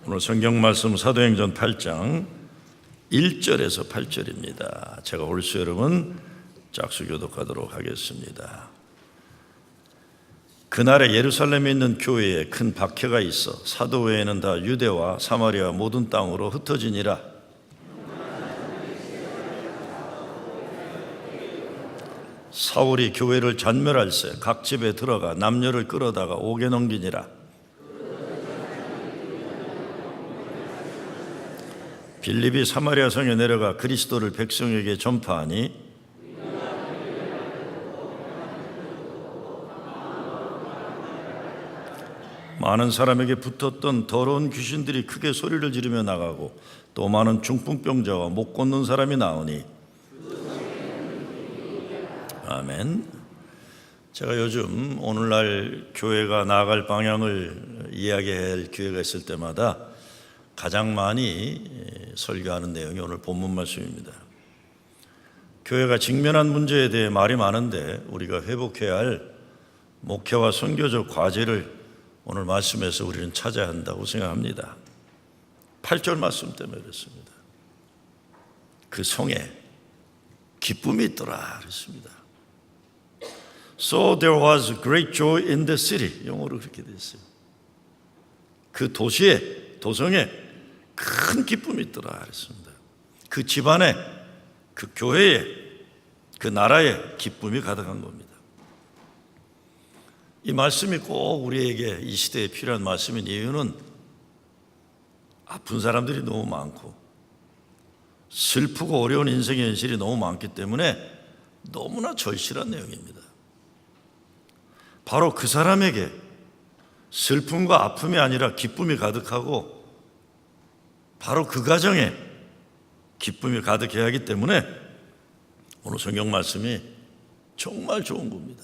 오늘 성경 말씀 사도행전 8장 1절에서 8절입니다. 제가 홀수 여러분 짝수 교독하도록 하겠습니다. 그날에 예루살렘에 있는 교회에 큰 박해가 있어 사도 외에는 다 유대와 사마리아 모든 땅으로 흩어지니라. 사울이 교회를 잔멸할세 각 집에 들어가 남녀를 끌어다가 옥에 넘기니라. 빌립이 사마리아 성에 내려가 그리스도를 백성에게 전파하니 많은 사람에게 붙었던 더러운 귀신들이 크게 소리를 지르며 나가고 또 많은 중풍병자와 못 걷는 사람이 나오니 아멘. 제가 요즘 오늘날 교회가 나아갈 방향을 이야기할 기회가 있을 때마다 가장 많이 설교하는 내용이 오늘 본문 말씀입니다. 교회가 직면한 문제에 대해 말이 많은데 우리가 회복해야 할 목회와 선교적 과제를 오늘 말씀에서 우리는 찾아야 한다고 생각합니다. 8절 말씀 때문에 그렇습니다. 그 성에 기쁨이 있더라 그랬습니다. So there was great joy in the city. 영어로 그렇게 되어 있어요. 그 도시에, 도성에 큰 기쁨이 있더라 그랬습니다. 그 집안에, 그 교회에, 그 나라에 기쁨이 가득한 겁니다. 이 말씀이 꼭 우리에게 이 시대에 필요한 말씀인 이유는 아픈 사람들이 너무 많고 슬프고 어려운 인생의 현실이 너무 많기 때문에 너무나 절실한 내용입니다. 바로 그 사람에게 슬픔과 아픔이 아니라 기쁨이 가득하고 바로 그 가정에 기쁨이 가득해야 하기 때문에 오늘 성경 말씀이 정말 좋은 겁니다.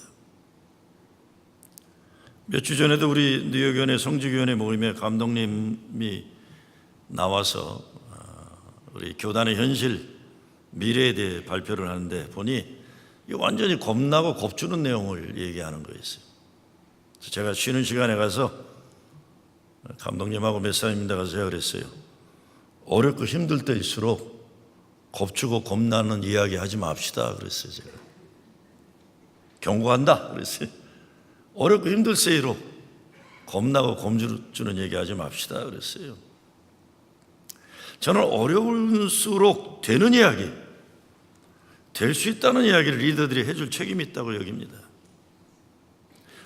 몇 주 전에도 우리 뉴욕교회 성지교회 모임에 감독님이 나와서 우리 교단의 현실, 미래에 대해 발표를 하는데 보니 완전히 겁나고 겁주는 내용을 얘기하는 거였어요. 그래서 제가 쉬는 시간에 가서 감독님하고 몇 사람입니다 가서 제가 그랬어요. 어렵고 힘들 때일수록 겁주고 겁나는 이야기 하지 맙시다 그랬어요. 제가 경고한다 그랬어요. 어렵고 힘들세이로 겁나고 겁주는 얘기 하지 맙시다 그랬어요. 저는 어려울수록 되는 이야기, 될 수 있다는 이야기를 리더들이 해줄 책임이 있다고 여깁니다.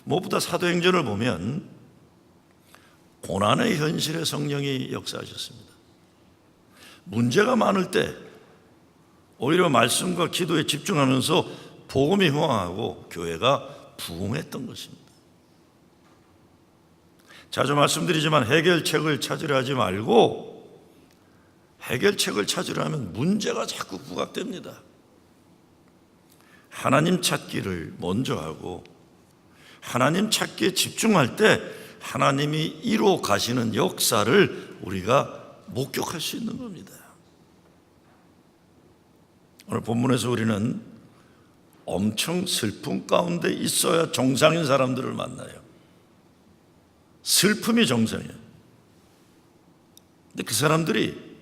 무엇보다 사도행전을 보면 고난의 현실에 성령이 역사하셨습니다. 문제가 많을 때 오히려 말씀과 기도에 집중하면서 복음이 흥황하고 교회가 부흥했던 것입니다. 자주 말씀드리지만 해결책을 찾으려 하지 말고 해결책을 찾으려 하면 문제가 자꾸 부각됩니다. 하나님 찾기를 먼저 하고 하나님 찾기에 집중할 때 하나님이 이루어 가시는 역사를 우리가 목격할 수 있는 겁니다. 오늘 본문에서 우리는 엄청 슬픔 가운데 있어야 정상인 사람들을 만나요. 슬픔이 정상이에요. 근데 그 사람들이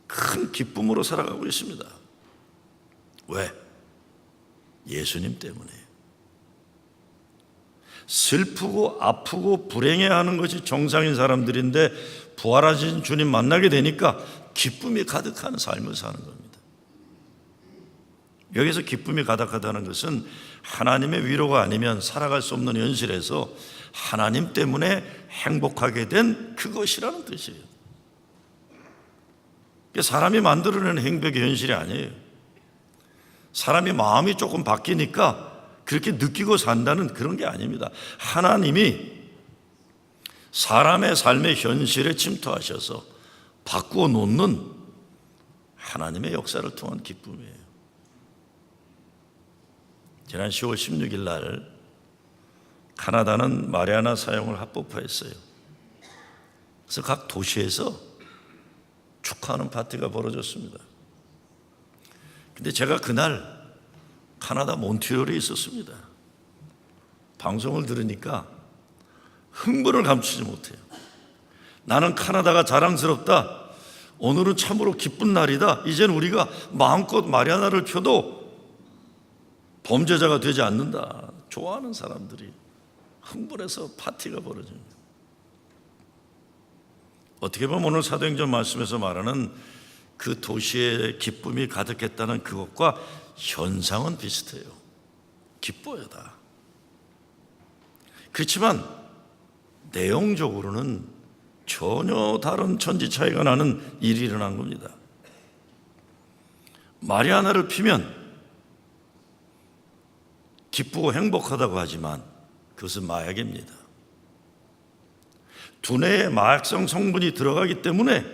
큰 기쁨으로 살아가고 있습니다. 왜? 예수님 때문에. 슬프고 아프고 불행해하는 것이 정상인 사람들인데 부활하신 주님 만나게 되니까 기쁨이 가득한 삶을 사는 겁니다. 여기서 기쁨이 가득하다는 것은 하나님의 위로가 아니면 살아갈 수 없는 현실에서 하나님 때문에 행복하게 된 그것이라는 뜻이에요. 사람이 만들어내는 행복의 현실이 아니에요. 사람이 마음이 조금 바뀌니까 그렇게 느끼고 산다는 그런 게 아닙니다. 하나님이 사람의 삶의 현실에 침투하셔서 바꾸어 놓는 하나님의 역사를 통한 기쁨이에요. 지난 10월 16일 날 카나다는 마리아나 사용을 합법화했어요. 그래서 각 도시에서 축하하는 파티가 벌어졌습니다. 근데 제가 그날 카나다 몬트리올에 있었습니다. 방송을 들으니까 흥분을 감추지 못해요. 나는 카나다가 자랑스럽다. 오늘은 참으로 기쁜 날이다. 이젠 우리가 마음껏 마리아나를 펴도 범죄자가 되지 않는다. 좋아하는 사람들이 흥분해서 파티가 벌어집니다. 어떻게 보면 오늘 사도행전 말씀에서 말하는 그 도시에 기쁨이 가득했다는 그것과 현상은 비슷해요. 기뻐하다. 그렇지만 내용적으로는 전혀 다른 천지 차이가 나는 일이 일어난 겁니다. 마리아나를 피면 기쁘고 행복하다고 하지만 그것은 마약입니다. 두뇌에 마약성 성분이 들어가기 때문에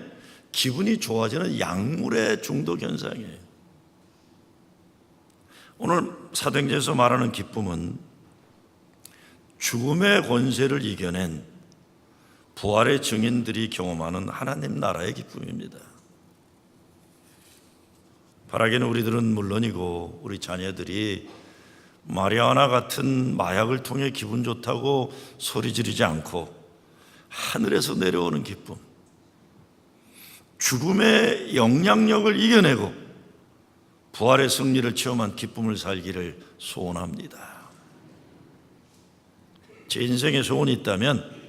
기분이 좋아지는 약물의 중독 현상이에요. 오늘 사도행전에서 말하는 기쁨은 죽음의 권세를 이겨낸 부활의 증인들이 경험하는 하나님 나라의 기쁨입니다. 바라기는 우리들은 물론이고 우리 자녀들이 마리아나 같은 마약을 통해 기분 좋다고 소리 지르지 않고 하늘에서 내려오는 기쁨, 죽음의 영향력을 이겨내고 부활의 승리를 체험한 기쁨을 살기를 소원합니다. 제 인생에 소원이 있다면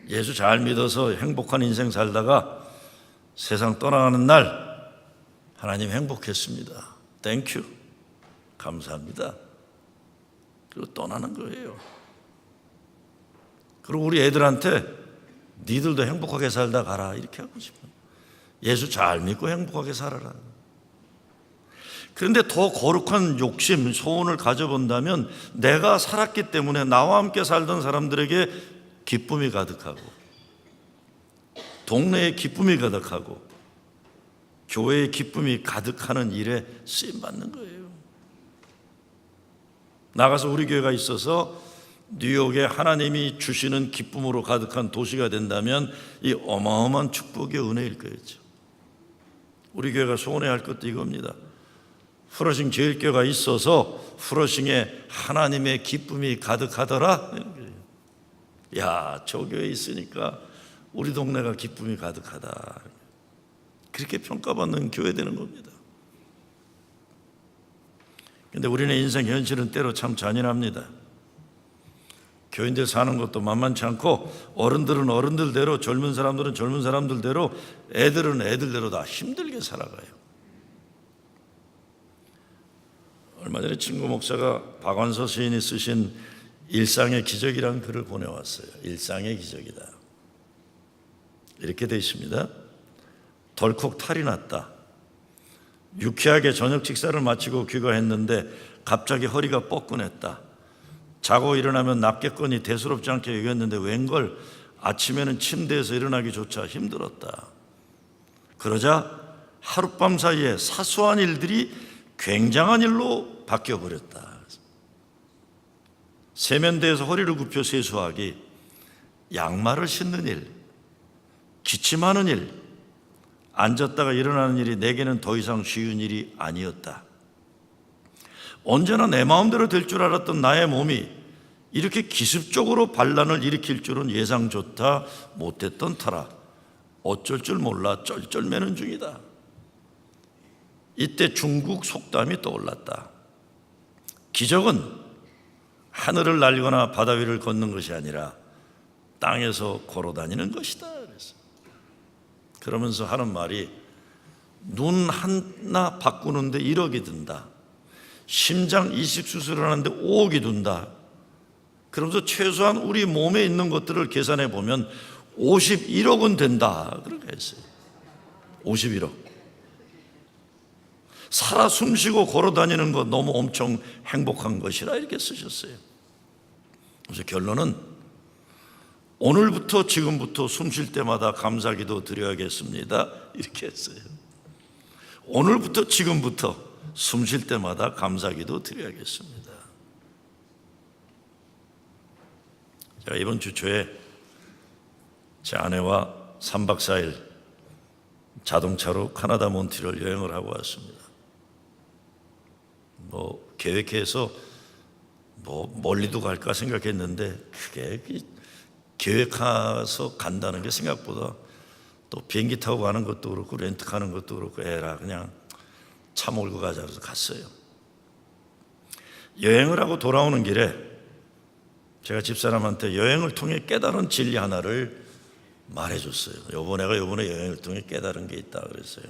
예수 잘 믿어서 행복한 인생 살다가 세상 떠나가는 날 하나님 행복했습니다. 땡큐. 감사합니다. 그리고 떠나는 거예요. 그리고 우리 애들한테 니들도 행복하게 살다 가라 이렇게 하고 싶어요. 예수 잘 믿고 행복하게 살아라. 그런데 더 거룩한 욕심, 소원을 가져본다면 내가 살았기 때문에 나와 함께 살던 사람들에게 기쁨이 가득하고 동네에 기쁨이 가득하고 교회에 기쁨이 가득하는 일에 쓰임받는 거예요. 나가서 우리 교회가 있어서 뉴욕에 하나님이 주시는 기쁨으로 가득한 도시가 된다면 이 어마어마한 축복의 은혜일 거였죠. 우리 교회가 소원해야 할 것도 이겁니다. 프러싱 제일교회가 있어서 프러싱에 하나님의 기쁨이 가득하더라. 야, 저 교회에 있으니까 우리 동네가 기쁨이 가득하다. 그렇게 평가받는 교회 되는 겁니다. 그런데 우리는 인생 현실은 때로 참 잔인합니다. 교인들 사는 것도 만만치 않고 어른들은 어른들대로, 젊은 사람들은 젊은 사람들대로, 애들은 애들대로 다 힘들게 살아가요. 얼마 전에 친구 목사가 박완서 시인이 쓰신 일상의 기적이라는 글을 보내왔어요. 일상의 기적이다. 이렇게 되어 있습니다. 덜컥 탈이 났다. 유쾌하게 저녁 식사를 마치고 귀가했는데 갑자기 허리가 뻐근했다. 자고 일어나면 낫겠거니 대수롭지 않게 여겼는데 웬걸 아침에는 침대에서 일어나기조차 힘들었다. 그러자 하룻밤 사이에 사소한 일들이 굉장한 일로 바뀌어버렸다. 세면대에서 허리를 굽혀 세수하기, 양말을 신는 일, 기침하는 일, 앉았다가 일어나는 일이 내게는 더 이상 쉬운 일이 아니었다. 언제나 내 마음대로 될 줄 알았던 나의 몸이 이렇게 기습적으로 반란을 일으킬 줄은 예상조차 못했던 터라 어쩔 줄 몰라 쩔쩔매는 중이다. 이때 중국 속담이 떠올랐다. 기적은 하늘을 날거나 바다 위를 걷는 것이 아니라 땅에서 걸어다니는 것이다. 그러면서 하는 말이 눈 하나 바꾸는데 1억이 든다. 심장 이식 수술을 하는데 5억이 든다. 그러면서 최소한 우리 몸에 있는 것들을 계산해 보면 51억은 된다. 그렇게 했어요. 51억. 살아 숨쉬고 걸어다니는 것 너무 엄청 행복한 것이라 이렇게 쓰셨어요. 그래서 결론은 오늘부터 지금부터 숨 쉴 때마다 감사기도 드려야겠습니다. 이렇게 했어요. 오늘부터 지금부터 숨 쉴 때마다 감사기도 드려야겠습니다. 제가 이번 주 초에 제 아내와 3박 4일 자동차로 카나다 몬트리올 여행을 하고 왔습니다. 계획해서 멀리도 갈까 생각했는데 그게 계획해서 간다는 게 생각보다 또 비행기 타고 가는 것도 그렇고 렌트하는 것도 그렇고 에라 그냥 차 몰고 가자 그래서 갔어요. 여행을 하고 돌아오는 길에 제가 집사람한테 여행을 통해 깨달은 진리 하나를 말해줬어요. 내가 요번에 여행을 통해 깨달은 게 있다 그랬어요.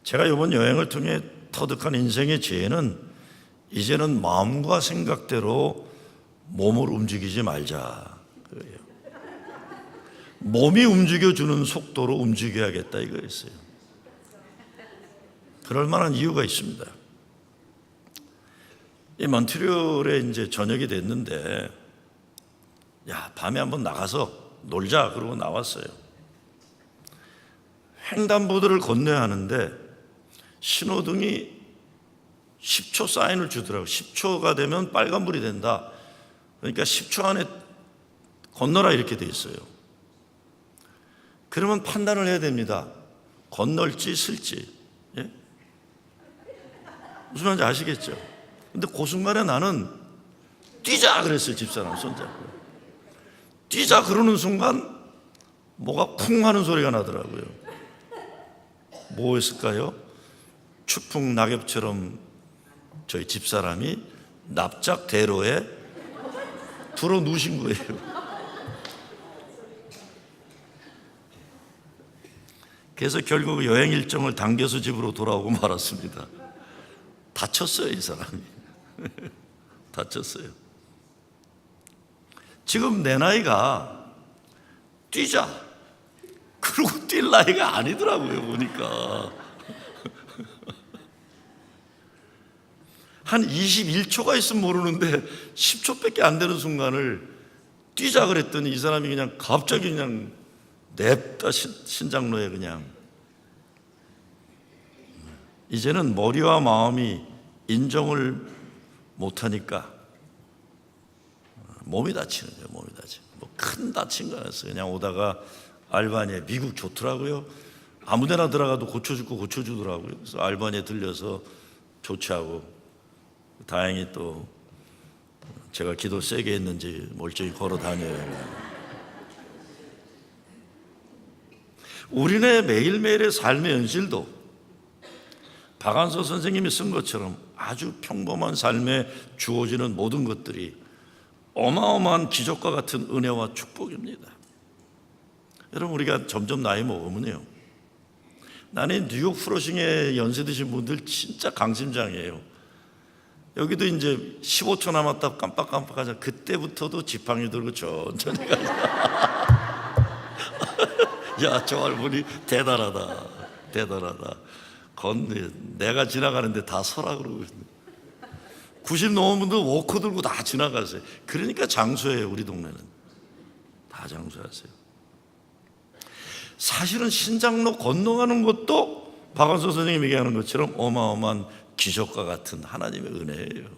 제가 이번 여행을 통해 터득한 인생의 지혜는 이제는 마음과 생각대로 몸을 움직이지 말자 그래요. 몸이 움직여주는 속도로 움직여야겠다 이거였어요. 그럴 만한 이유가 있습니다. 이 몬트리올에 이제 저녁이 됐는데 야 밤에 한번 나가서 놀자 그러고 나왔어요. 횡단보도를 건너야 하는데 신호등이 10초 사인을 주더라고요. 10초가 되면 빨간불이 된다. 그러니까 10초 안에 건너라 이렇게 돼 있어요. 그러면 판단을 해야 됩니다. 건널지 쓸지. 예? 무슨 말인지 아시겠죠? 근데 그 순간에 나는 뛰자 그랬어요. 집사람 손잡고 뛰자 그러는 순간 뭐가 쿵 하는 소리가 나더라고요. 뭐였을까요? 추풍 낙엽처럼 저희 집사람이 납작대로에 들어 누우신 거예요. 그래서 결국 여행 일정을 당겨서 집으로 돌아오고 말았습니다. 다쳤어요 이 사람이. 다쳤어요. 지금 내 나이가 뛰자 그러고 뛸 나이가 아니더라고요 보니까. 한 21초가 있으면 모르는데 10초밖에 안 되는 순간을 뛰자 그랬더니 이 사람이 그냥 갑자기 그냥 냅다 신장로에 그냥. 이제는 머리와 마음이 인정을 못하니까 몸이 다치는 거예요. 몸이 다치는 뭐 큰 다친 거 아니었어요. 그냥 오다가 알바니아 미국 좋더라고요. 아무데나 들어가도 고쳐주더라고요. 그래서 알바니아에 들려서 조치하고 다행히 또 제가 기도 세게 했는지 멀쩡히 걸어 다녀요. 우리네 매일매일의 삶의 현실도 박한서 선생님이 쓴 것처럼 아주 평범한 삶에 주어지는 모든 것들이 어마어마한 기적과 같은 은혜와 축복입니다. 여러분 우리가 점점 나이 먹으면요, 나는 뉴욕 프로싱에 연세 드신 분들 진짜 강심장이에요. 여기도 이제 15초 남았다 깜빡깜빡하자 그때부터도 지팡이 들고 천천히 가자. 야, 저 할머니 대단하다. 내가 지나가는데 다 서라 그러고 90 넘은 분들 워커 들고 다 지나가세요. 그러니까 장수예요. 우리 동네는 다 장수하세요. 사실은 신장로 건너가는 것도 박완서 선생님이 얘기하는 것처럼 어마어마한 기적과 같은 하나님의 은혜예요.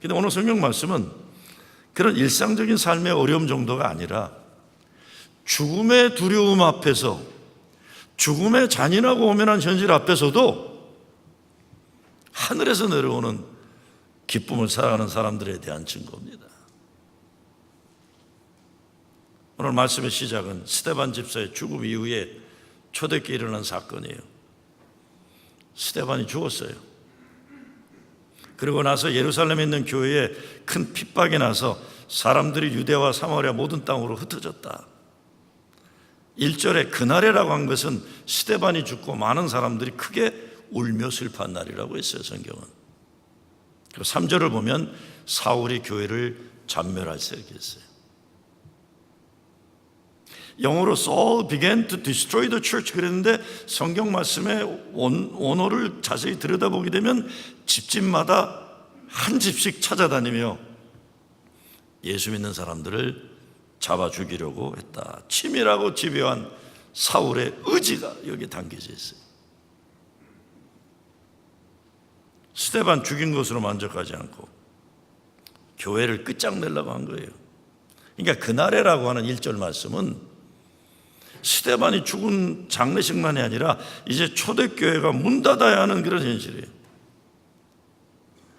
근데 오늘 성경 말씀은 그런 일상적인 삶의 어려움 정도가 아니라 죽음의 두려움 앞에서, 죽음의 잔인하고 오면한 현실 앞에서도 하늘에서 내려오는 기쁨을 살아가는 사람들에 대한 증거입니다. 오늘 말씀의 시작은 스데반 집사의 죽음 이후에 초대교회에 일어난 사건이에요. 스데반이 죽었어요. 그리고 나서 예루살렘에 있는 교회에 큰 핍박이 나서 사람들이 유대와 사마리아 모든 땅으로 흩어졌다. 1절에 그날에라고 한 것은 스데반이 죽고 많은 사람들이 크게 울며 슬퍼한 날이라고 했어요, 성경은. 그리고 3절을 보면 사울이 교회를 잔멸할세 이렇게 했어요. 영어로 Saul began to destroy the church 그랬는데 성경 말씀의 원어를 자세히 들여다보게 되면 집집마다 한 집씩 찾아다니며 예수 믿는 사람들을 잡아 죽이려고 했다. 치밀하고 집요한 사울의 의지가 여기 담겨져 있어요. 스데반 죽인 것으로 만족하지 않고 교회를 끝장내려고 한 거예요. 그러니까 그날에라고 하는 1절 말씀은 스데반이 죽은 장례식만이 아니라 이제 초대교회가 문 닫아야 하는 그런 현실이에요.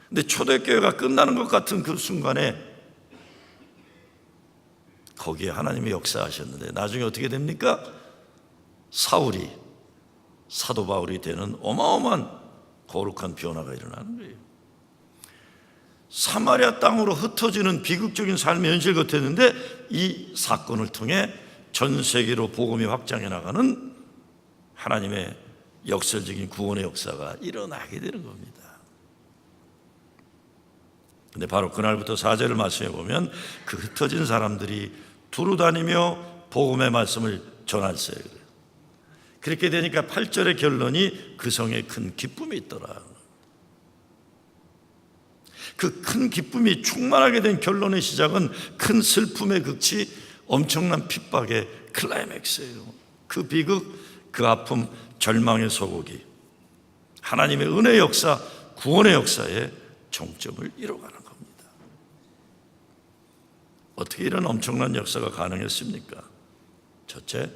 근데 초대교회가 끝나는 것 같은 그 순간에 거기에 하나님이 역사하셨는데 나중에 어떻게 됩니까? 사울이 사도 바울이 되는 어마어마한 거룩한 변화가 일어나는 거예요. 사마리아 땅으로 흩어지는 비극적인 삶의 현실 같았는데 이 사건을 통해 전 세계로 복음이 확장해 나가는 하나님의 역설적인 구원의 역사가 일어나게 되는 겁니다. 근데 바로 그날부터 4절을 말씀해 보면 그 흩어진 사람들이 두루 다니며 복음의 말씀을 전할세요. 그렇게 되니까 8절의 결론이 그 성에 큰 기쁨이 있더라. 그 큰 기쁨이 충만하게 된 결론의 시작은 큰 슬픔의 극치, 엄청난 핍박의 클라이맥스예요. 그 비극, 그 아픔, 절망의 소고기, 하나님의 은혜의 역사, 구원의 역사에 정점을 이뤄가는 겁니다. 어떻게 이런 엄청난 역사가 가능했습니까? 첫째,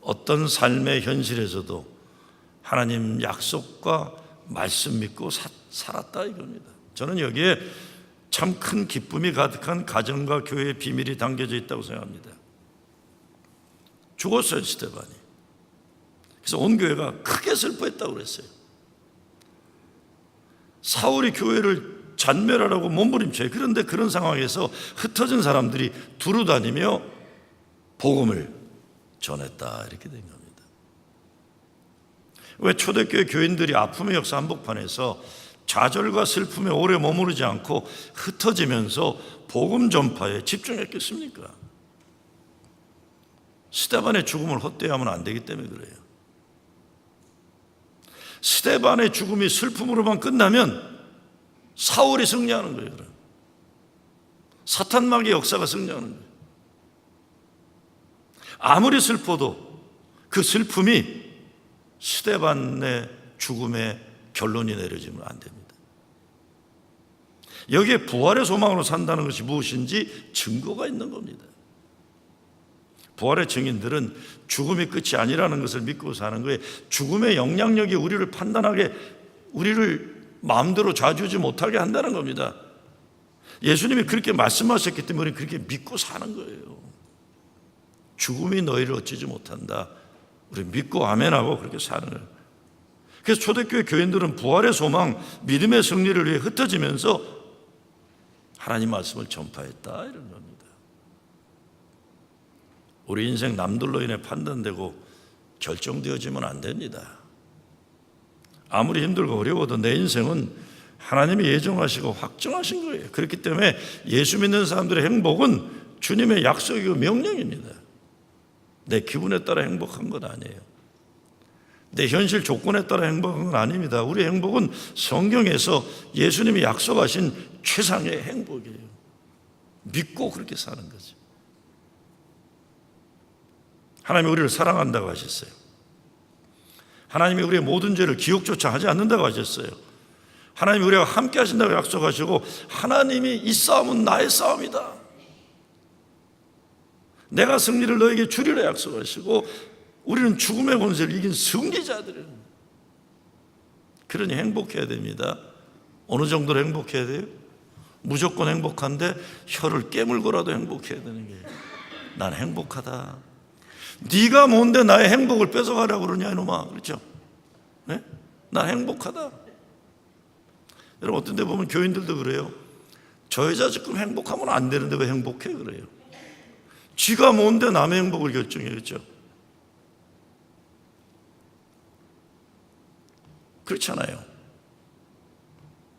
어떤 삶의 현실에서도 하나님 약속과 말씀 믿고 살았다 이겁니다. 저는 여기에 참 큰 기쁨이 가득한 가정과 교회의 비밀이 담겨져 있다고 생각합니다. 죽었어요, 스데반이. 그래서 온 교회가 크게 슬퍼했다고 그랬어요. 사울이 교회를 잔멸하라고 몸부림쳐요. 그런데 그런 상황에서 흩어진 사람들이 두루 다니며 복음을 전했다 이렇게 된 겁니다. 왜 초대교회 교인들이 아픔의 역사 한복판에서 좌절과 슬픔에 오래 머무르지 않고 흩어지면서 복음 전파에 집중했겠습니까? 스데반의 죽음을 헛되이하면 안 되기 때문에 그래요. 스데반의 죽음이 슬픔으로만 끝나면 사울이 승리하는 거예요. 사탄마귀의 역사가 승리하는 거예요. 아무리 슬퍼도 그 슬픔이 스데반의 죽음의 결론이 내려지면 안 됩니다. 여기에 부활의 소망으로 산다는 것이 무엇인지 증거가 있는 겁니다. 부활의 증인들은 죽음이 끝이 아니라는 것을 믿고 사는 거예요. 죽음의 영향력이 우리를 판단하게, 우리를 마음대로 좌지우지 못하게 한다는 겁니다. 예수님이 그렇게 말씀하셨기 때문에 그렇게 믿고 사는 거예요. 죽음이 너희를 어찌지 못한다. 우리 믿고 아멘하고 그렇게 사는 거예요. 그래서 초대교회 교인들은 부활의 소망, 믿음의 승리를 위해 흩어지면서 하나님 말씀을 전파했다 이런 겁니다. 우리 인생 남들로 인해 판단되고 결정되어지면 안 됩니다. 아무리 힘들고 어려워도 내 인생은 하나님이 예정하시고 확정하신 거예요. 그렇기 때문에 예수 믿는 사람들의 행복은 주님의 약속이고 명령입니다. 내 기분에 따라 행복한 건 아니에요. 내 현실 조건에 따라 행복한 건 아닙니다. 우리 행복은 성경에서 예수님이 약속하신 최상의 행복이에요. 믿고 그렇게 사는 거죠. 하나님이 우리를 사랑한다고 하셨어요. 하나님이 우리의 모든 죄를 기억조차 하지 않는다고 하셨어요. 하나님이 우리와 함께 하신다고 약속하시고 하나님이 이 싸움은 나의 싸움이다. 내가 승리를 너에게 주리라 약속하시고 우리는 죽음의 권세를 이긴 승리자들이에요. 그러니 행복해야 됩니다. 어느 정도로 행복해야 돼요? 무조건 행복한데 혀를 깨물고라도 행복해야 되는 게 난 행복하다. 네가 뭔데 나의 행복을 뺏어가려고 그러냐 이놈아. 그렇죠? 네? 난 행복하다. 여러분 어떤 데 보면 교인들도 그래요. 저 여자 지금 행복하면 안 되는데 왜 행복해 그래요. 지가 뭔데 남의 행복을 결정해. 그렇죠? 그렇잖아요.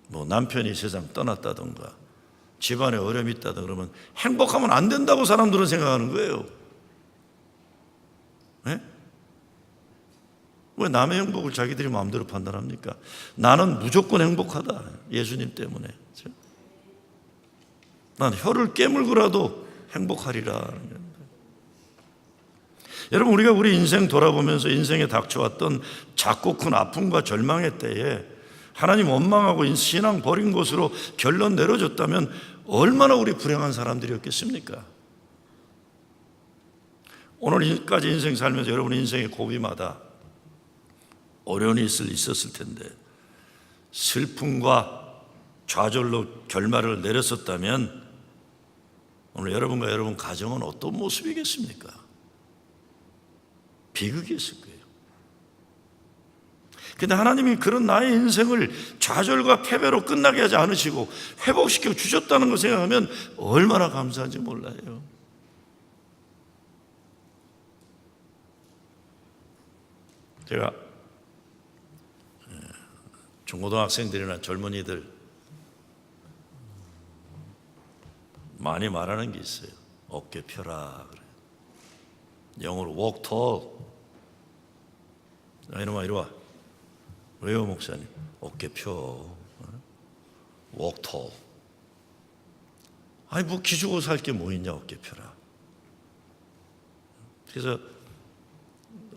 뭐 남편이 세상 떠났다던가 집안에 어려움이 있다던가 그러면 행복하면 안 된다고 사람들은 생각하는 거예요. 네? 왜 남의 행복을 자기들이 마음대로 판단합니까? 나는 무조건 행복하다. 예수님 때문에. 그렇죠? 난 혀를 깨물고라도 행복하리라. 여러분 우리가 우리 인생 돌아보면서 인생에 닥쳐왔던 작고 큰 아픔과 절망의 때에 하나님 원망하고 신앙 버린 것으로 결론 내려줬다면 얼마나 우리 불행한 사람들이었겠습니까? 오늘까지 인생 살면서 여러분 인생의 고비마다 어려움이 있었을 텐데 슬픔과 좌절로 결말을 내렸었다면 오늘 여러분과 여러분 가정은 어떤 모습이겠습니까? 비극이었을 거예요. 근데 하나님이 그런 나의 인생을 좌절과 패배로 끝나게 하지 않으시고 회복시켜 주셨다는 걸 생각하면 얼마나 감사한지 몰라요. 제가 중고등학생들이나 젊은이들 많이 말하는 게 있어요. 어깨 펴라 그래요. 영어로 walk tall. 이놈아 이리 와. 왜요 목사님? 어깨 펴. walk tall. 아니 뭐 기죽어 살 게 뭐 있냐 어깨 펴라. 그래서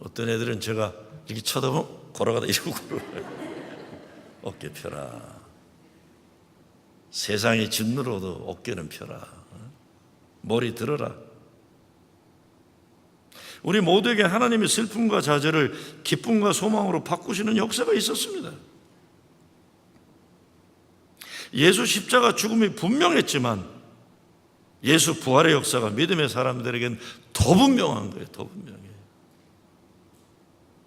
어떤 애들은 제가 이렇게 쳐다보면 걸어가다 이러고 걸어가요. 어깨 펴라. 세상이 짓누러도 어깨는 펴라. 머리 들어라. 우리 모두에게 하나님의 슬픔과 좌절을 기쁨과 소망으로 바꾸시는 역사가 있었습니다. 예수 십자가 죽음이 분명했지만 예수 부활의 역사가 믿음의 사람들에겐 더 분명한 거예요. 더 분명해요.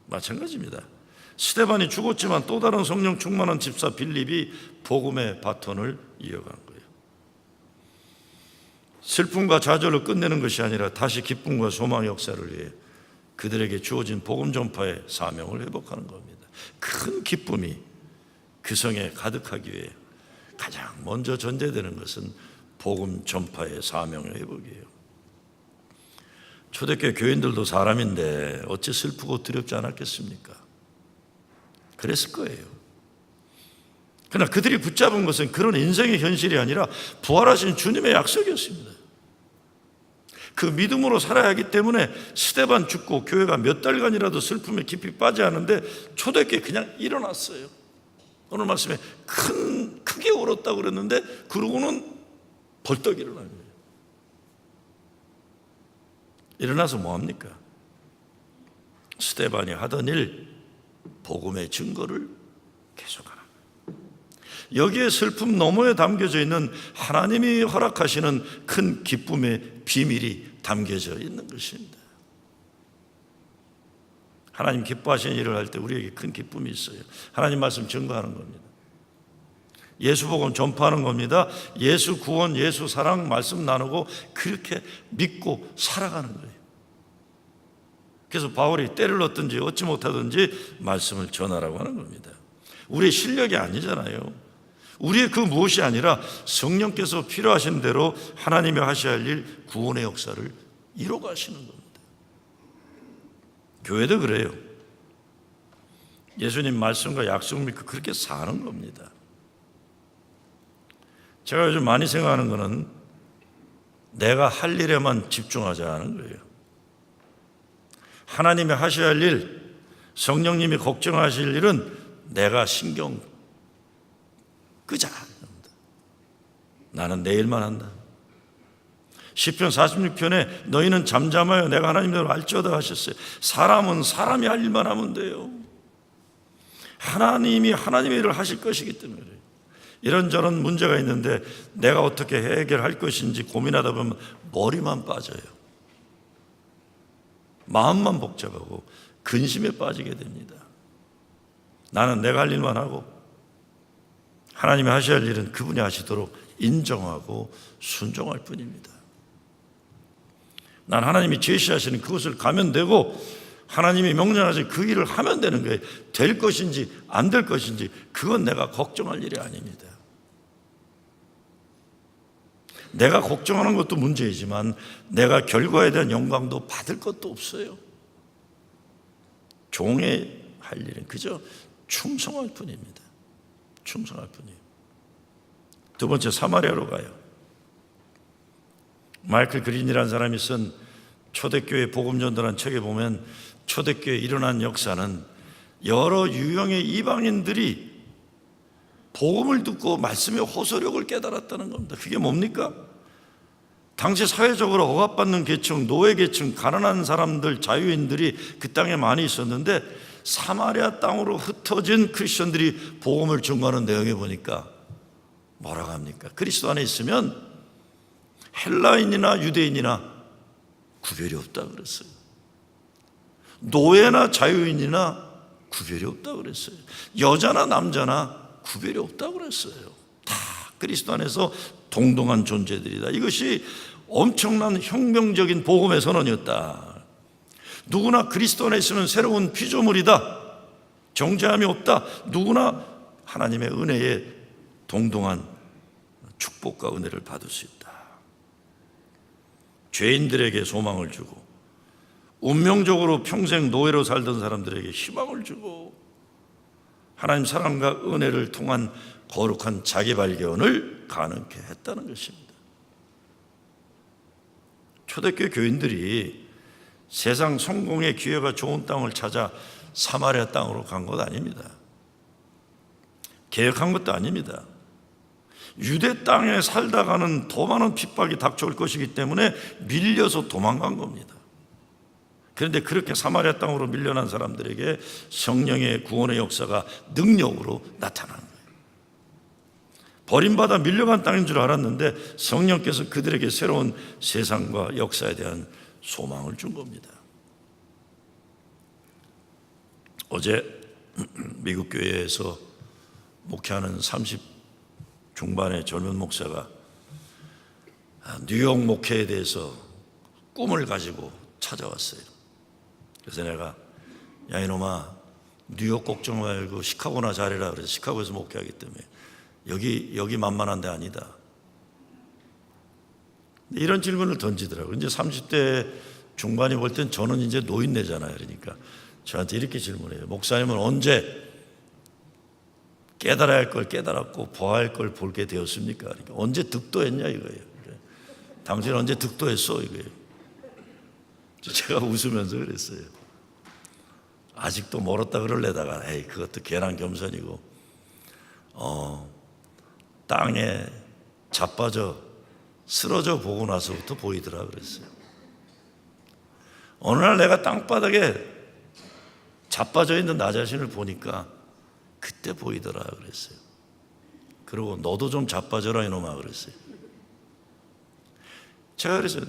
마찬가지입니다. 스데반이 죽었지만 또 다른 성령 충만한 집사 빌립이 복음의 바톤을 이어간 거예요. 슬픔과 좌절을 끝내는 것이 아니라 다시 기쁨과 소망의 역사를 위해 그들에게 주어진 복음 전파의 사명을 회복하는 겁니다. 큰 기쁨이 그 성에 가득하기 위해 가장 먼저 전제되는 것은 복음 전파의 사명의 회복이에요. 초대교회 교인들도 사람인데 어찌 슬프고 두렵지 않았겠습니까? 그랬을 거예요. 그러나 그들이 붙잡은 것은 그런 인생의 현실이 아니라 부활하신 주님의 약속이었습니다. 그 믿음으로 살아야 하기 때문에 스데반 죽고 교회가 몇 달간이라도 슬픔에 깊이 빠져 하는데 초대교회 그냥 일어났어요. 오늘 말씀에 크게 울었다고 그랬는데 그러고는 벌떡 일어난 거예요. 일어나서 뭐합니까? 스데반이 하던 일, 복음의 증거를 계속하는 거예요. 여기에 슬픔 너머에 담겨져 있는 하나님이 허락하시는 큰 기쁨의 비밀이 담겨져 있는 것입니다. 하나님 기뻐하시는 일을 할 때 우리에게 큰 기쁨이 있어요. 하나님 말씀 증거하는 겁니다. 예수 복음 전파하는 겁니다. 예수 구원, 예수 사랑 말씀 나누고 그렇게 믿고 살아가는 거예요. 그래서 바울이 때를 얻든지 얻지 못하든지 말씀을 전하라고 하는 겁니다. 우리의 실력이 아니잖아요. 우리의 그 무엇이 아니라 성령께서 필요하신 대로 하나님이 하셔야 할 일, 구원의 역사를 이뤄가시는 겁니다. 교회도 그래요. 예수님 말씀과 약속 믿고 그렇게 사는 겁니다. 제가 요즘 많이 생각하는 거는 내가 할 일에만 집중하자는 거예요. 하나님이 하셔야 할 일, 성령님이 걱정하실 일은 내가 신경 끄자. 나는 내 일만 한다. 시편 46편에 너희는 잠잠하여 내가 하나님대로 알지어다 하셨어요. 사람은 사람이 할 일만 하면 돼요. 하나님이 하나님의 일을 하실 것이기 때문에 이런저런 문제가 있는데 내가 어떻게 해결할 것인지 고민하다 보면 머리만 빠져요. 마음만 복잡하고 근심에 빠지게 됩니다. 나는 내가 할 일만 하고 하나님이 하셔야 할 일은 그분이 하시도록 인정하고 순종할 뿐입니다. 난 하나님이 제시하시는 그것을 가면 되고 하나님이 명령하신 그 일을 하면 되는 거예요. 될 것인지 안 될 것인지 그건 내가 걱정할 일이 아닙니다. 내가 걱정하는 것도 문제이지만 내가 결과에 대한 영광도 받을 것도 없어요. 종의 할 일은 그저 충성할 뿐입니다. 충성할 뿐이에요. 두 번째, 사마리아로 가요. 마이클 그린이라는 사람이 쓴 초대교회 복음전도라는 책에 보면 초대교회에 일어난 역사는 여러 유형의 이방인들이 복음을 듣고 말씀의 호소력을 깨달았다는 겁니다. 그게 뭡니까? 당시 사회적으로 억압받는 계층, 노예 계층, 가난한 사람들, 자유인들이 그 땅에 많이 있었는데 사마리아 땅으로 흩어진 크리스천들이 복음을 증거하는 내용에 보니까 뭐라고 합니까? 그리스도 안에 있으면 헬라인이나 유대인이나 구별이 없다 그랬어요. 노예나 자유인이나 구별이 없다 그랬어요. 여자나 남자나 구별이 없다 그랬어요. 다 그리스도 안에서 동등한 존재들이다. 이것이 엄청난 혁명적인 복음의 선언이었다. 누구나 그리스도 안에 있으면 새로운 피조물이다. 정죄함이 없다. 누구나 하나님의 은혜에 동등한 축복과 은혜를 받을 수 있다. 죄인들에게 소망을 주고 운명적으로 평생 노예로 살던 사람들에게 희망을 주고 하나님 사랑과 은혜를 통한 거룩한 자기 발견을 가능케 했다는 것입니다. 초대교회 교인들이 세상 성공의 기회가 좋은 땅을 찾아 사마리아 땅으로 간 것 아닙니다. 계획한 것도 아닙니다. 유대 땅에 살다가는 더 많은 핍박이 닥쳐올 것이기 때문에 밀려서 도망간 겁니다. 그런데 그렇게 사마리아 땅으로 밀려난 사람들에게 성령의 구원의 역사가 능력으로 나타나는 거예요. 버림받아 밀려간 땅인 줄 알았는데 성령께서 그들에게 새로운 세상과 역사에 대한 소망을 준 겁니다. 어제 미국 교회에서 목회하는 30 중반의 젊은 목사가 뉴욕 목회에 대해서 꿈을 가지고 찾아왔어요. 그래서 내가 야 이놈아 뉴욕 걱정 말고 시카고나 잘해라 그래서 시카고에서 목회하기 때문에 여기 만만한 데 아니다. 이런 질문을 던지더라고요. 이제 30대 중반이 볼 땐 저는 이제 노인네잖아요. 그러니까 저한테 이렇게 질문해요. 목사님은 언제 깨달아야 할 걸 깨달았고 보아야 할 걸 볼게 되었습니까? 그러니까 언제 득도했냐 이거예요. 당신은 언제 득도했어 이거예요. 제가 웃으면서 그랬어요. 아직도 멀었다 그럴래다가 에이 그것도 괜한 겸손이고 땅에 자빠져 쓰러져 보고 나서부터 보이더라 그랬어요. 어느 날 내가 땅바닥에 자빠져 있는 나 자신을 보니까 그때 보이더라 그랬어요. 그리고 너도 좀 자빠져라 이놈아 그랬어요. 제가 그랬어요.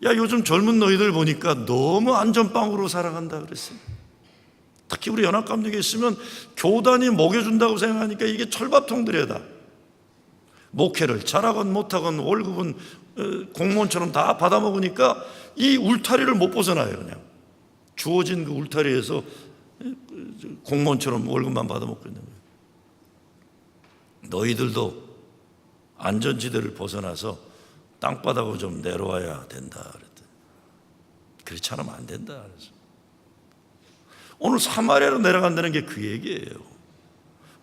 야 요즘 젊은 너희들 보니까 너무 안전빵으로 살아간다 그랬어요. 특히 우리 연합감독에 있으면 교단이 먹여준다고 생각하니까 이게 철밥통들이다. 목회를 잘하건 못하건 월급은 공무원처럼 다 받아먹으니까 이 울타리를 못 벗어나요. 그냥 주어진 그 울타리에서 공무원처럼 월급만 받아먹고 있는 거예요. 너희들도 안전지대를 벗어나서 땅바닥으로 좀 내려와야 된다 그랬더니 그렇지 않으면 안 된다 그래서 오늘 사마리아로 내려간다는 게 그 얘기예요.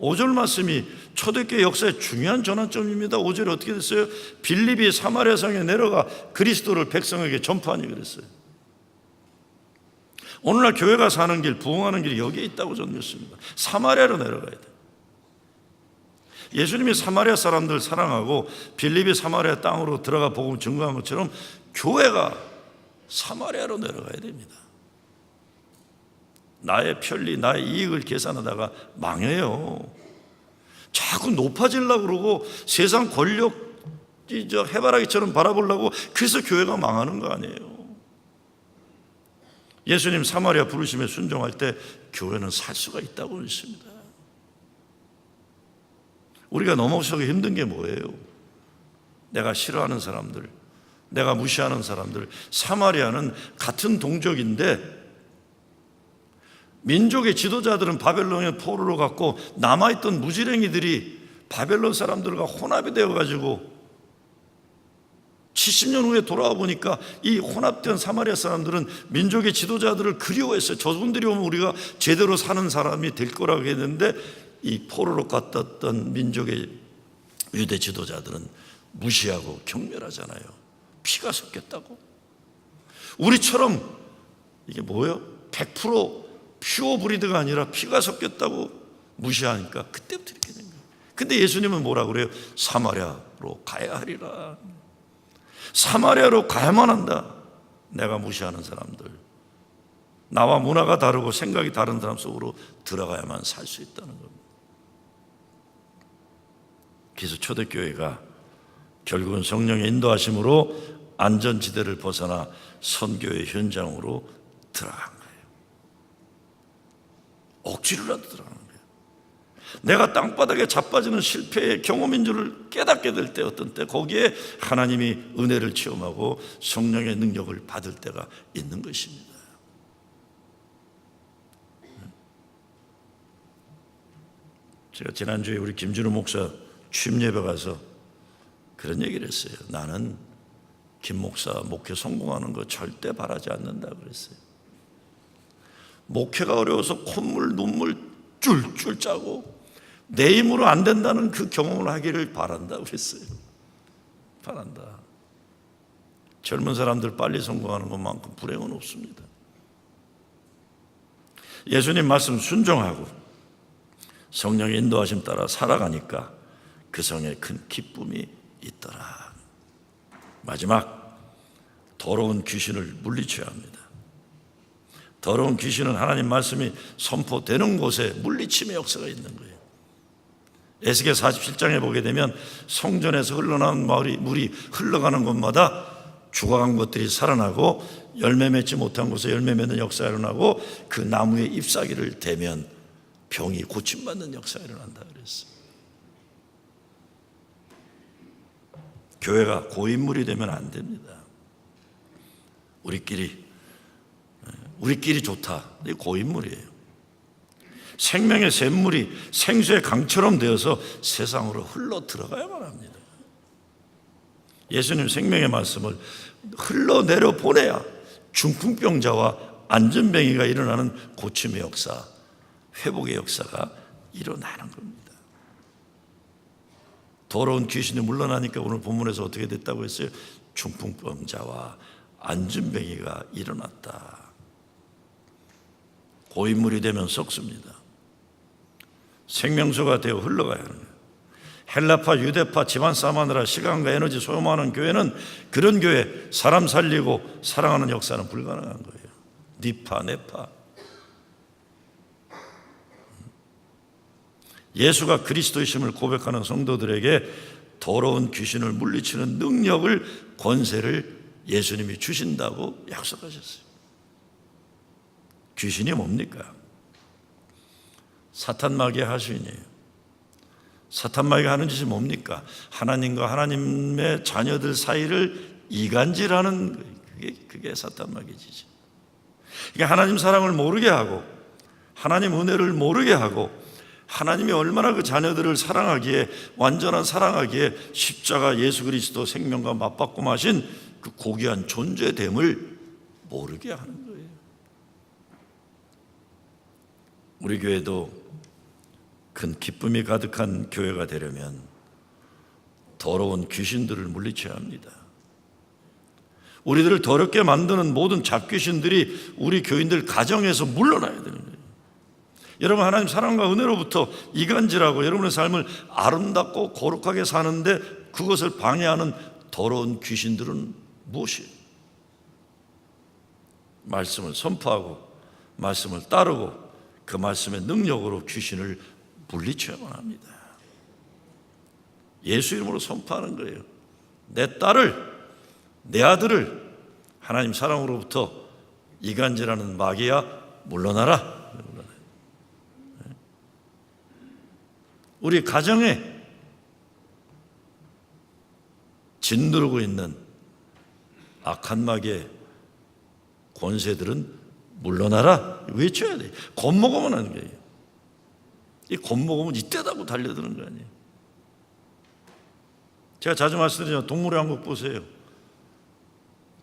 5절 말씀이 초대교회 역사의 중요한 전환점입니다. 5절에 어떻게 됐어요? 빌립이 사마리아 성에 내려가 그리스도를 백성에게 전파하니 그랬어요. 오늘날 교회가 사는 길, 부흥하는 길이 여기에 있다고 저는 믿습니다. 사마리아로 내려가야 돼요. 예수님이 사마리아 사람들 사랑하고 빌립이 사마리아 땅으로 들어가 복음 증거한 것처럼 교회가 사마리아로 내려가야 됩니다. 나의 편리, 나의 이익을 계산하다가 망해요. 자꾸 높아지려고 그러고 세상 권력 해바라기처럼 바라보려고 그래서 교회가 망하는 거 아니에요. 예수님 사마리아 부르심에 순종할 때 교회는 살 수가 있다고 믿습니다. 우리가 넘어서기 힘든 게 뭐예요? 내가 싫어하는 사람들, 내가 무시하는 사람들. 사마리아는 같은 동족인데 민족의 지도자들은 바벨론의 포로로 갔고 남아있던 무지랭이들이 바벨론 사람들과 혼합이 되어가지고 70년 후에 돌아와 보니까 이 혼합된 사마리아 사람들은 민족의 지도자들을 그리워했어요. 저분들이 오면 우리가 제대로 사는 사람이 될 거라고 했는데 이 포로로 갔던 민족의 유대 지도자들은 무시하고 경멸하잖아요. 피가 섞였다고. 우리처럼 이게 뭐예요? 100% 퓨어 브리드가 아니라 피가 섞였다고 무시하니까 그때부터 이렇게 된 거예요. 근데 예수님은 뭐라 그래요? 사마리아로 가야 하리라. 사마리아로 가야만 한다. 내가 무시하는 사람들, 나와 문화가 다르고 생각이 다른 사람 속으로 들어가야만 살 수 있다는 겁니다. 그래서 초대교회가 결국은 성령의 인도하심으로 안전지대를 벗어나 선교의 현장으로 들어간 거예요. 억지로라도 들어가는 거예요. 내가 땅바닥에 자빠지는 실패의 경험인 줄을 깨닫게 될 때, 어떤 때 거기에 하나님이 은혜를 체험하고 성령의 능력을 받을 때가 있는 것입니다. 제가 지난주에 우리 김준우 목사 취임 예배 가서 그런 얘기를 했어요. 나는 김 목사 목회 성공하는 거 절대 바라지 않는다 그랬어요. 목회가 어려워서 콧물 눈물 쫄쫄 짜고 내 힘으로 안 된다는 그 경험을 하기를 바란다 그랬어요. 바란다. 젊은 사람들 빨리 성공하는 것만큼 불행은 없습니다. 예수님 말씀 순종하고 성령의 인도하심 따라 살아가니까 그 성에 큰 기쁨이 있더라. 마지막, 더러운 귀신을 물리쳐야 합니다. 더러운 귀신은 하나님 말씀이 선포되는 곳에 물리침의 역사가 있는 거예요. 에스겔 47장에 보게 되면 성전에서 흘러나온 물이 흘러가는 곳마다 죽어간 것들이 살아나고 열매 맺지 못한 곳에 열매 맺는 역사가 일어나고 그 나무에 잎사귀를 대면 병이 고침받는 역사가 일어난다 그랬어요. 교회가 고인물이 되면 안 됩니다. 우리끼리 좋다. 이게 고인물이에요. 생명의 샘물이 생수의 강처럼 되어서 세상으로 흘러 들어가야만 합니다. 예수님 생명의 말씀을 흘러내려 보내야 중풍병자와 안전뱅이가 일어나는 고침의 역사, 회복의 역사가 일어나는 겁니다. 더러운 귀신이 물러나니까 오늘 본문에서 어떻게 됐다고 했어요? 중풍병자와 안전뱅이가 일어났다. 고인물이 되면 썩습니다. 생명수가 되어 흘러가야 하는 거예요. 헬라파, 유대파 집안 싸움하느라 시간과 에너지 소모하는 교회는 그런 교회, 사람 살리고 사랑하는 역사는 불가능한 거예요. 니파, 네파. 예수가 그리스도이심을 고백하는 성도들에게 더러운 귀신을 물리치는 능력을, 권세를 예수님이 주신다고 약속하셨어요. 귀신이 뭡니까? 사탄 마귀의 하수인이에요. 사탄 마귀가 하는 짓이 뭡니까? 하나님과 하나님의 자녀들 사이를 이간질하는 거예요. 그게 사탄 마귀의 짓이죠. 그러니까 하나님 사랑을 모르게 하고 하나님 은혜를 모르게 하고 하나님이 얼마나 그 자녀들을 사랑하기에, 완전한 사랑하기에 십자가 예수 그리스도 생명과 맞받고 마신 그 고귀한 존재됨을 모르게 하는 거예요. 우리 교회도 큰 기쁨이 가득한 교회가 되려면 더러운 귀신들을 물리쳐야 합니다. 우리들을 더럽게 만드는 모든 잡귀신들이 우리 교인들 가정에서 물러나야 되는 거예요. 여러분, 하나님 사랑과 은혜로부터 이간질하고 여러분의 삶을 아름답고 거룩하게 사는데 그것을 방해하는 더러운 귀신들은 무엇이에요? 말씀을 선포하고 말씀을 따르고 그 말씀의 능력으로 귀신을 물리쳐야만 합니다. 예수 이름으로 선포하는 거예요. 내 딸을, 내 아들을 하나님 사랑으로부터 이간질하는 마귀야 물러나라. 우리 가정에 짓누르고 있는 악한 마귀의 권세들은 물러나라 외쳐야 돼. 겁먹으면 하는 거예요. 이 겁먹으면 이때다고 달려드는 거 아니에요. 제가 자주 말씀드리지만 동물의 왕국 보세요.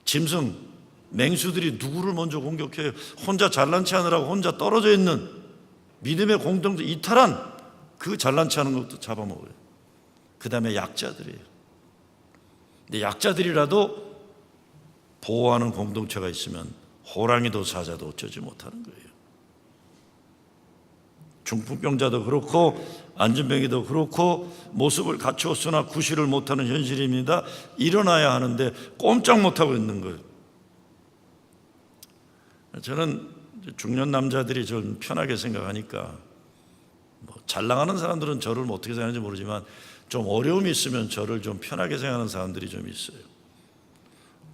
짐승, 맹수들이 누구를 먼저 공격해요? 혼자 잘난치 하느라고 혼자 떨어져 있는 믿음의 공동체 이탈한 그 잘난치 하는 것도 잡아먹어요. 그 다음에 약자들이에요. 근데 약자들이라도 보호하는 공동체가 있으면 호랑이도 사자도 어쩌지 못하는 거예요. 중풍병자도 그렇고 안전병이도 그렇고 모습을 갖추었으나 구실을 못하는 현실입니다. 일어나야 하는데 꼼짝 못하고 있는 거예요. 저는 중년 남자들이 좀 편하게 생각하니까 잘 나가는 사람들은 저를 어떻게 생각하는지 모르지만 좀 어려움이 있으면 저를 좀 편하게 생각하는 사람들이 좀 있어요.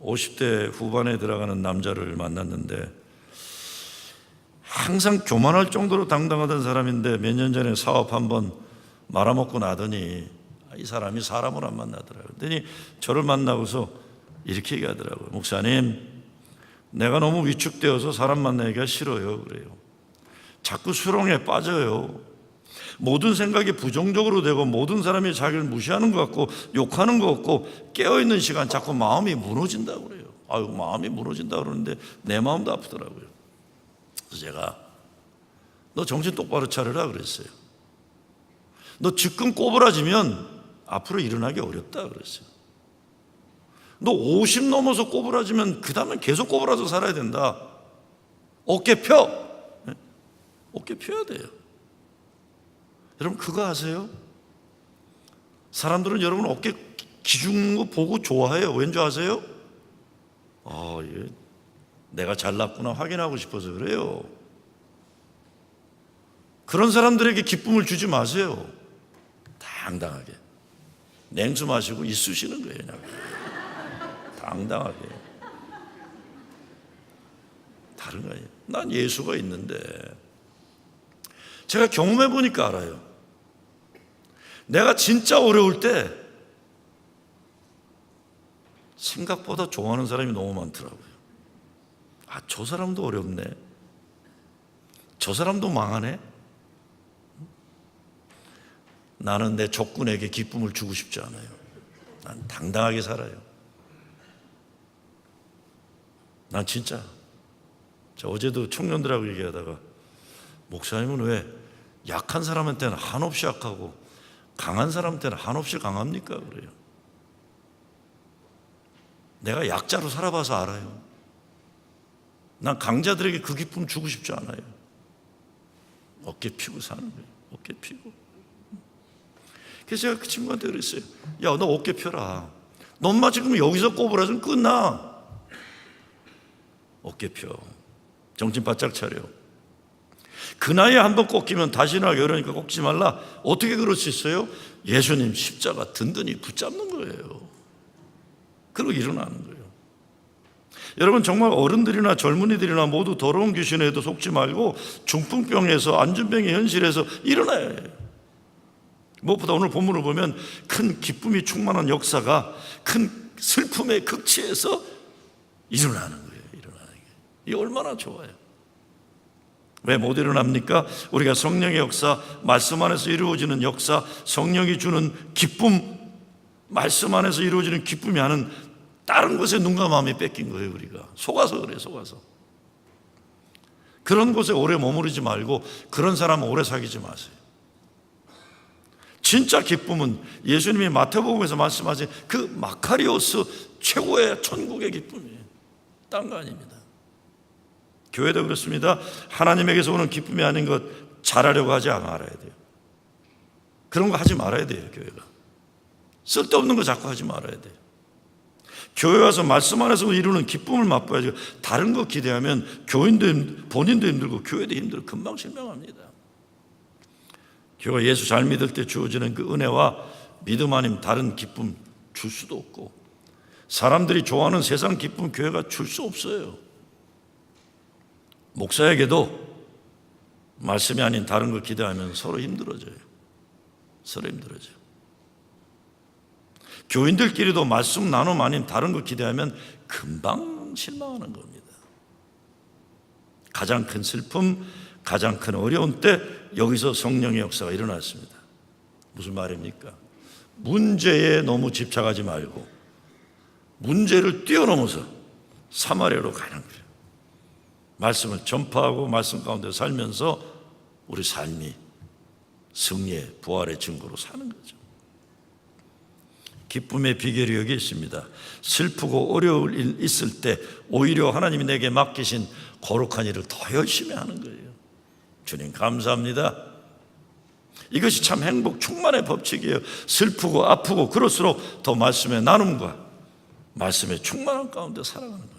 50대 후반에 들어가는 남자를 만났는데 항상 교만할 정도로 당당하던 사람인데 몇 년 전에 사업 한번 말아먹고 나더니 이 사람이 사람을 안 만나더라고요. 그랬더니 저를 만나고서 이렇게 얘기하더라고요. 목사님, 내가 너무 위축되어서 사람 만나기가 싫어요. 그래요. 자꾸 수렁에 빠져요. 모든 생각이 부정적으로 되고 모든 사람이 자기를 무시하는 것 같고 욕하는 것 같고 깨어있는 시간 자꾸 마음이 무너진다고 그래요. 아유, 마음이 무너진다고 그러는데 내 마음도 아프더라고요. 그래서 제가 너 정신 똑바로 차려라 그랬어요. 너 지금 꼬부라지면 앞으로 일어나기 어렵다 그랬어요. 너 50 넘어서 꼬부라지면 그 다음엔 계속 꼬부라져 살아야 된다. 어깨 펴. 어깨 펴야 돼요. 여러분 그거 아세요? 사람들은 여러분 어깨 기죽는 거 보고 좋아해요. 왠지 아세요? 내가 잘났구나 확인하고 싶어서 그래요. 그런 사람들에게 기쁨을 주지 마세요. 당당하게 냉수 마시고 있으시는 거예요. 그냥 당당하게. 다른 거예요. 난 예수가 있는데 제가 경험해 보니까 알아요. 내가 진짜 어려울 때 생각보다 좋아하는 사람이 너무 많더라고요. 저 사람도 어렵네. 저 사람도 망하네. 나는 내 적군에게 기쁨을 주고 싶지 않아요. 난 당당하게 살아요. 난 진짜 어제도 청년들하고 얘기하다가 목사님은 왜 약한 사람한테는 한없이 약하고 강한 사람한테는 한없이 강합니까? 그래요. 내가 약자로 살아봐서 알아요. 난 강자들에게 그 기쁨 주고 싶지 않아요. 어깨 피고 사는 거예요. 어깨 피고. 그래서 제가 그 친구한테 그랬어요. 야, 너 어깨 펴라. 너 엄마 지금 여기서 꼬부라지면 끝나. 어깨 펴. 정신 바짝 차려. 그 나이에 한번 꺾이면 다시는 하기 어려우니까 꺾지 말라. 어떻게 그럴 수 있어요? 예수님 십자가 든든히 붙잡는 거예요. 그리고 일어나는 거예요. 여러분 정말 어른들이나 젊은이들이나 모두 더러운 귀신에도 속지 말고 중풍병에서 안전병의 현실에서 일어나야 해요. 무엇보다 오늘 본문을 보면 큰 기쁨이 충만한 역사가 큰 슬픔의 극치에서 일어나는 거예요. 일어나는 게. 이게 얼마나 좋아요. 왜 못 일어납니까? 우리가 성령의 역사, 말씀 안에서 이루어지는 역사, 성령이 주는 기쁨, 말씀 안에서 이루어지는 기쁨이 아닌 다른 것에 눈과 마음이 뺏긴 거예요. 우리가 속아서 그래요. 속아서. 그런 곳에 오래 머무르지 말고 그런 사람 오래 사귀지 마세요. 진짜 기쁨은 예수님이 마태복음에서 말씀하신 그 마카리오스 최고의 천국의 기쁨이에요. 딴 거 아닙니다. 교회도 그렇습니다. 하나님에게서 오는 기쁨이 아닌 것 잘하려고 하지 말아야 돼요. 그런 거 하지 말아야 돼요. 교회가 쓸데없는 거 자꾸 하지 말아야 돼요. 교회 와서 말씀 안에서 이루는 기쁨을 맛봐야죠. 다른 거 기대하면 교인도 본인도 힘들고 교회도 힘들고 금방 실망합니다. 교회가 예수 잘 믿을 때 주어지는 그 은혜와 믿음 아닌 다른 기쁨 줄 수도 없고 사람들이 좋아하는 세상 기쁨 교회가 줄 수 없어요. 목사에게도 말씀이 아닌 다른 걸 기대하면 서로 힘들어져요. 서로 힘들어져요. 교인들끼리도 말씀 나눔 아닌 다른 걸 기대하면 금방 실망하는 겁니다. 가장 큰 슬픔, 가장 큰 어려운 때 여기서 성령의 역사가 일어났습니다. 무슨 말입니까? 문제에 너무 집착하지 말고 문제를 뛰어넘어서 사마리아로 가는 거예요. 말씀을 전파하고 말씀 가운데 살면서 우리 삶이 승리의 부활의 증거로 사는 거죠. 기쁨의 비결이 여기 있습니다. 슬프고 어려울 일 있을 때 오히려 하나님이 내게 맡기신 거룩한 일을 더 열심히 하는 거예요. 주님 감사합니다. 이것이 참 행복 충만의 법칙이에요. 슬프고 아프고 그럴수록 더 말씀의 나눔과 말씀의 충만한 가운데 살아가는 겁니다.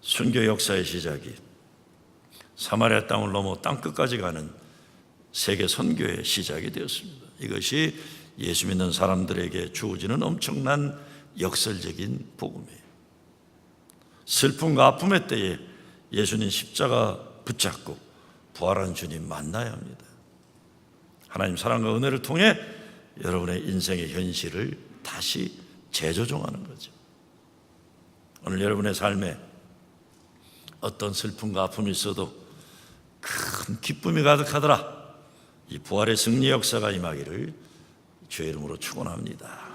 순교 역사의 시작이 사마리아 땅을 넘어 땅끝까지 가는 세계 선교의 시작이 되었습니다. 이것이 예수 믿는 사람들에게 주어지는 엄청난 역설적인 복음이에요. 슬픔과 아픔의 때에 예수님 십자가 붙잡고 부활한 주님 만나야 합니다. 하나님 사랑과 은혜를 통해 여러분의 인생의 현실을 다시 재조정하는 거죠. 오늘 여러분의 삶에 어떤 슬픔과 아픔이 있어도 큰 기쁨이 가득하더라. 이 부활의 승리 역사가 임하기를 주의 이름으로 축원합니다.